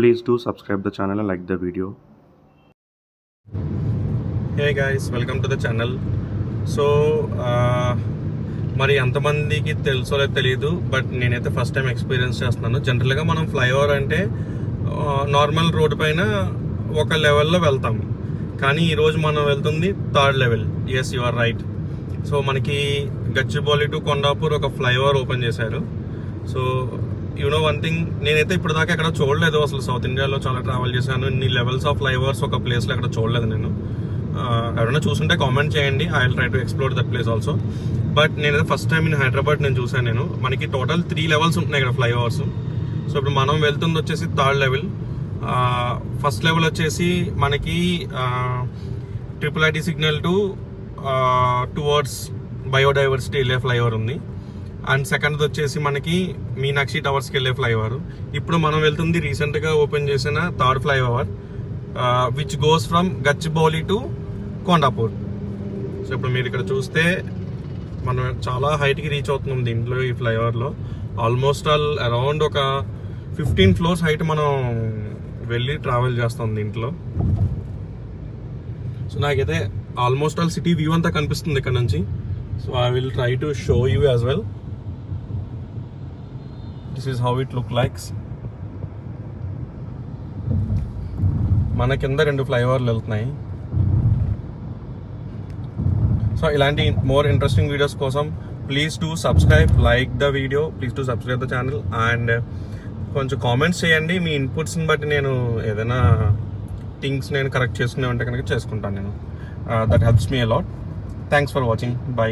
Please do subscribe the channel and like the video. Hey guys, welcome to the channel. So మరి ఎంతమందికి తెలుసో తెలియదు, but నేనైతే first time experience చేస్తున్నాను. జనరల్గా మనం ఫ్లైఓవర్ అంటే నార్మల్ రోడ్డు పైన ఒక లెవెల్లో వెళ్తాం, కానీ ఈరోజు మనం వెళ్తుంది third level. Yes, you are right. So మనకి గచ్చిబౌలి టు కొండాపూర్ ఒక ఫ్లైఓవర్ ఓపెన్ చేశారు. సో యూనో వన్ థింగ్, నేనైతే ఇప్పుడు దాకా ఎక్కడ చూడలేదు. అసలు సౌత్ ఇండియాలో చాలా ట్రావెల్ చేశాను, ఇన్ని లెవెల్స్ ఆఫ్ ఫ్లైఓవర్స్ ఒక ప్లేస్లో ఎక్కడ చూడలేదు నేను. ఎవరైనా చూసుంటే కామెంట్ చేయండి, I will try to explore that place also. But నేనైతే ఫస్ట్ టైం ఇన్ హైదరాబాద్ నేను చూసాను. మనకి టోటల్ 3 లెవెల్స్ ఉంటున్నాయి ఇక్కడ ఫ్లైఓవర్స్. సో ఇప్పుడు మనం వెళ్తుంది వచ్చేసి థర్డ్ లెవెల్. ఫస్ట్ లెవెల్ వచ్చేసి మనకి IIIT signal to towards biodiversity వెళ్ళే ఫ్లైఓవర్ ఉంది. అండ్ సెకండ్ వచ్చేసి మనకి మీనాక్షి టవర్స్కి వెళ్ళే ఫ్లైఓవర్. ఇప్పుడు మనం వెళ్తుంది రీసెంట్గా ఓపెన్ చేసిన third flyover, which goes from Gachibowli to Kondapur. So ఇప్పుడు మీరు ఇక్కడ చూస్తే మనం చాలా హైట్కి రీచ్ అవుతున్నాం దీంట్లో, ఈ ఫ్లైఓవర్లో. ఆల్మోస్ట్ అరౌండ్ ఒక 15 ఫ్లోర్స్ హైట్ మనం వెళ్ళి ట్రావెల్ చేస్తాం దీంట్లో. సో నాకైతే ఆల్మోస్ట్ సిటీ వ్యూ అంతా కనిపిస్తుంది ఇక్కడ నుంచి. So I will try to show you as well. This is how it look likes. మన కింద 2 ఫ్లైఓవర్లు వెళ్తున్నాయి. సో ఇలాంటి మోర్ ఇంట్రెస్టింగ్ వీడియోస్ కోసం please to subscribe, like the video, please to subscribe the channel. And కొంచెం comments చేయండి, మీ ఇన్పుట్స్ని బట్టి నేను ఏదైనా థింగ్స్ నేను కరెక్ట్ చేసుకునే ఉంటే కనుక చేసుకుంటాను నేను. That helps me a lot. Thanks for watching. By.